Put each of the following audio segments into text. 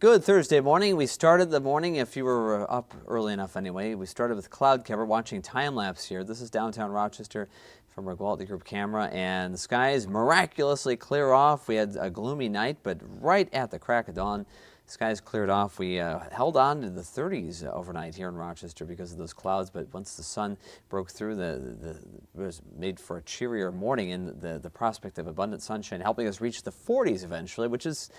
Good Thursday morning. We started the morning, if you were up early enough anyway, we started with cloud cover, watching time lapse here. This is downtown Rochester from our Quality Group camera, and the skies miraculously clear off. We had a gloomy night, but right at the crack of dawn, skies cleared off. We held on to the 30s overnight here in Rochester because of those clouds, but once the sun broke through, it was made for a cheerier morning, and the prospect of abundant sunshine helping us reach the 40s eventually, which is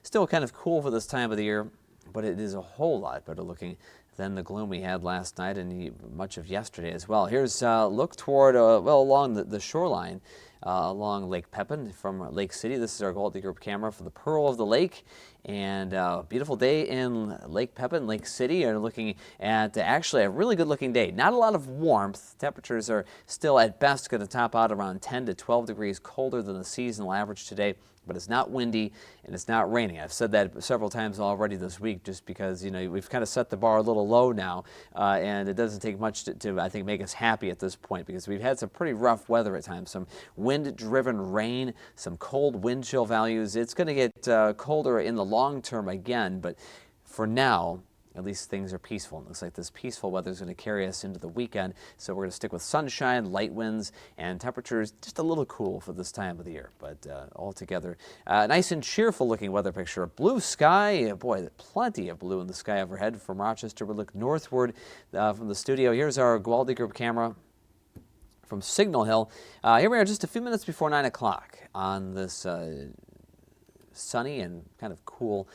still kind of cool for this time of the year, but it is a whole lot better looking than the gloom we had last night and much of yesterday as well. Here's a look toward, along the shoreline, along Lake Pepin from Lake City. This is our Quality Group camera for the Pearl of the Lake. And beautiful day in Lake Pepin, Lake City. You're looking at actually a really good looking day. Not a lot of warmth. Temperatures are still at best going to top out around 10 to 12 degrees colder than the seasonal average today. But it's not windy and it's not raining. I've said that several times already this week just because, we've kind of set the bar a little low now. And it doesn't take much to, I think, make us happy at this point because we've had some pretty rough weather at times. Some wind-driven rain, some cold wind chill values. It's going to get colder in the long term again, but for now, at least things are peaceful. It looks like this peaceful weather is going to carry us into the weekend, so we're going to stick with sunshine, light winds, and temperatures just a little cool for this time of the year, but altogether, nice and cheerful looking weather picture. Blue sky, boy, plenty of blue in the sky overhead from Rochester. We look northward from the studio. Here's our Quality Group camera from Signal Hill. Here we are just a few minutes before 9 o'clock on this sunny and kind of cool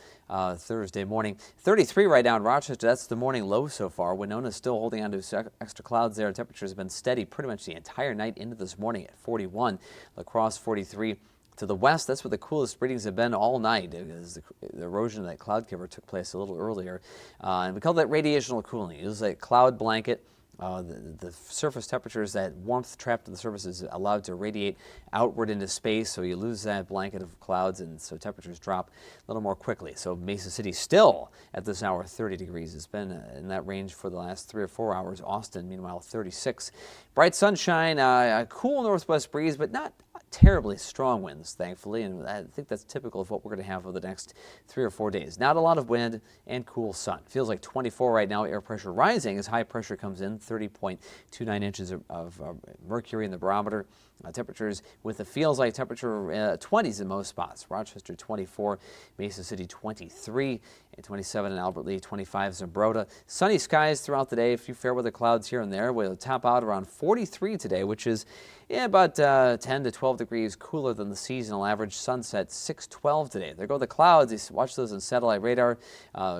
Thursday morning. 33 right now in Rochester. That's the morning low so far. Winona is still holding on to extra clouds there. Temperatures have been steady pretty much the entire night into this morning at 41. La Crosse 43. To the west, that's where the coolest readings have been all night because the erosion of that cloud cover took place a little earlier. And we call that radiational cooling. It was a cloud blanket. The surface temperatures, that warmth trapped in the surface is allowed to radiate outward into space, so you lose that blanket of clouds, and so temperatures drop a little more quickly. So Mesa City still at this hour 30 degrees. It's been in that range for the last 3 or 4 hours. Austin, meanwhile, 36. Bright sunshine, a cool northwest breeze, but not terribly strong winds, thankfully, and I think that's typical of what we're going to have over the next 3 or 4 days. Not a lot of wind and cool sun. Feels like 24 right now. Air pressure rising as high pressure comes in. 30.29 inches of mercury in the barometer. Temperatures with the feels like temperature 20s in most spots. Rochester 24, Mesa City 23, and 27 in Albert Lea, 25 Zumbrota. Sunny skies throughout the day. A few fair weather clouds here and there. We'll top out around 43 today, which is about 10 to 12 degrees cooler than the seasonal average. Sunset 6:12 today. There go the clouds. You watch those on satellite radar,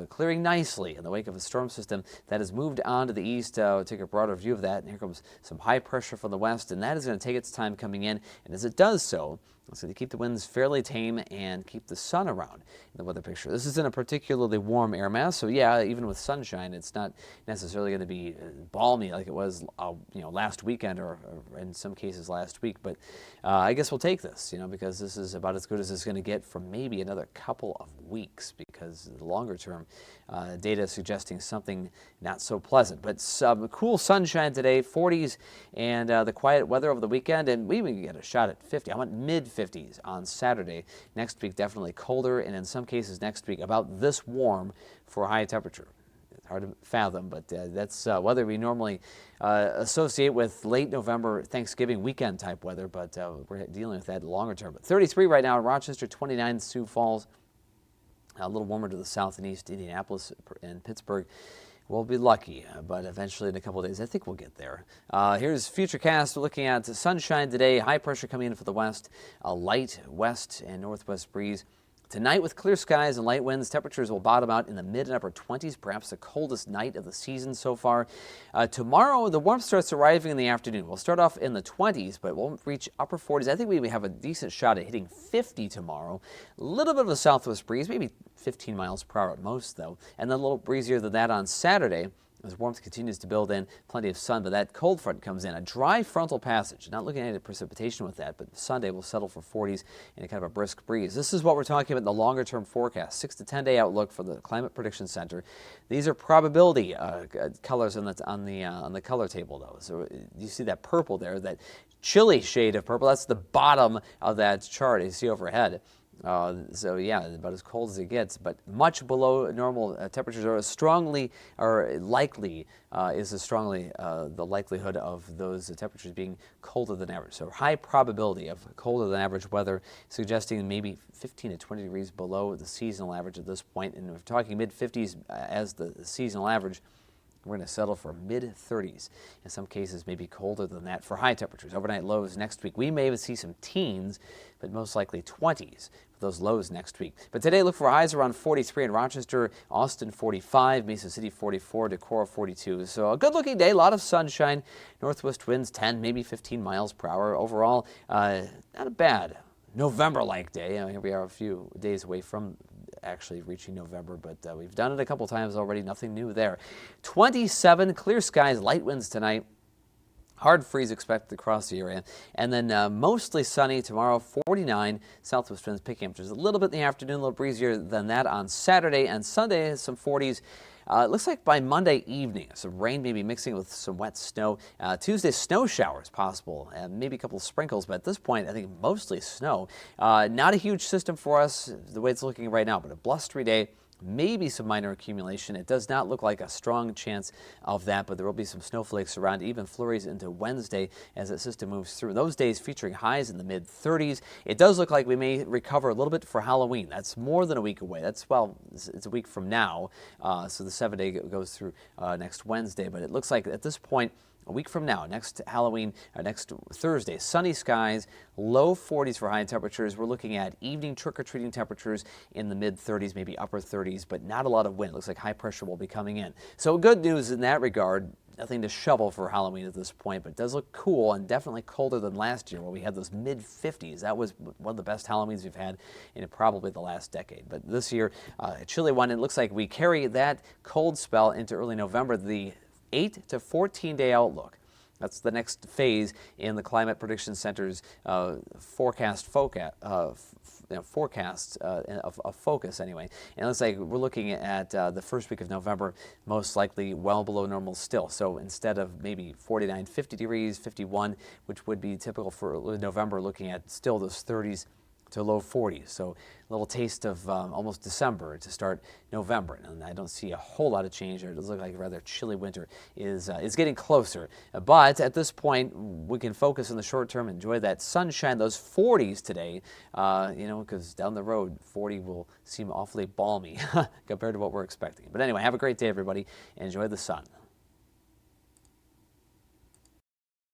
clearing nicely in the wake of a storm system that has moved on to the east. Take a broader view of that. And here comes some high pressure from the west, and that is going to take its time coming in. And as it does so, it's going to keep the winds fairly tame and keep the sun around in the weather picture. This isn't a particularly warm air mass, so yeah, even with sunshine, it's not necessarily going to be balmy like it was, last weekend or in some cases last week. But I guess we'll take this, because this is about as good as it's going to get for maybe another couple of weeks, because the longer term data is suggesting something not so pleasant. But some cool sunshine today, 40s, and the quiet weather over the weekend, and we even get a shot at 50. I want mid-50s on Saturday. Next week, definitely colder, and in some cases next week about this warm for a high temperature. It's hard to fathom, but that's weather we normally associate with late November, Thanksgiving weekend type weather, but we're dealing with that longer term. But 33 right now in Rochester, 29 Sioux Falls. A little warmer to the south and east. Indianapolis and Pittsburgh will be lucky, but eventually in a couple of days, I think we'll get there. Here's Futurecast. We're looking at sunshine today, high pressure coming in for the west, a light west and northwest breeze. Tonight with clear skies and light winds, temperatures will bottom out in the mid and upper 20s, perhaps the coldest night of the season so far. Tomorrow, the warmth starts arriving in the afternoon. We'll start off in the 20s, but won't reach upper 40s. I think we have a decent shot at hitting 50 tomorrow. A little bit of a southwest breeze, maybe 15 miles per hour at most, though. And then a little breezier than that on Saturday. As warmth continues to build in, plenty of sun, but that cold front comes in. A dry frontal passage. Not looking at any precipitation with that, but Sunday will settle for 40s and a kind of a brisk breeze. This is what we're talking about in the longer-term forecast. 6 to 10 day outlook for the Climate Prediction Center. These are probability colors on the color table, though. So you see that purple there, that chilly shade of purple. That's the bottom of that chart you see overhead. So yeah, about as cold as it gets, but much below normal temperatures are likely the likelihood of those temperatures being colder than average. So high probability of colder than average weather, suggesting maybe 15 to 20 degrees below the seasonal average at this point. And if we're talking mid 50s as the seasonal average, we're going to settle for mid-30s. In some cases, maybe colder than that for high temperatures. Overnight lows next week. We may even see some teens, but most likely 20s for those lows next week. But today, look for highs around 43 in Rochester, Austin 45, Mesa City 44, Decorah 42. So a good-looking day, a lot of sunshine. Northwest winds 10, maybe 15 miles per hour. Overall, not a bad November-like day. Here we are a few days away from actually reaching November, but we've done it a couple times already. Nothing new there. 27, clear skies, light winds tonight. Hard freeze expected across the area. And then mostly sunny tomorrow, 49. Southwest winds picking up just a little bit in the afternoon, a little breezier than that on Saturday. And Sunday, some 40s. It looks like by Monday evening, some rain may be mixing with some wet snow. Tuesday, snow showers possible, maybe a couple of sprinkles, but at this point, I think mostly snow. Not a huge system for us the way it's looking right now, but a blustery day. Maybe some minor accumulation. It does not look like a strong chance of that, but there will be some snowflakes around, even flurries into Wednesday as that system moves through. Those days featuring highs in the mid-30s. It does look like we may recover a little bit for Halloween. That's more than a week away. It's a week from now, so the 7-day goes through next Wednesday, but it looks like at this point, a week from now, next Halloween, next Thursday, sunny skies, low 40s for high temperatures. We're looking at evening trick-or-treating temperatures in the mid-30s, maybe upper 30s, but not a lot of wind. Looks like high pressure will be coming in. So good news in that regard. Nothing to shovel for Halloween at this point, but it does look cool and definitely colder than last year where we had those mid-50s. That was one of the best Halloweens we've had in probably the last decade. But this year, a chilly one. It looks like we carry that cold spell into early November. The 8 to 14-day outlook. That's the next phase in the Climate Prediction Center's forecasts of focus anyway. And it looks like we're looking at the first week of November, most likely well below normal still. So instead of maybe 49, 50 degrees, 51, which would be typical for November, looking at still those 30s to low 40s. So a little taste of almost December to start November. And I don't see a whole lot of change there. It does look like a rather chilly winter is getting closer. But at this point, we can focus on the short term, enjoy that sunshine, those 40s today, because down the road, 40 will seem awfully balmy compared to what we're expecting. But anyway, have a great day, everybody. Enjoy the sun.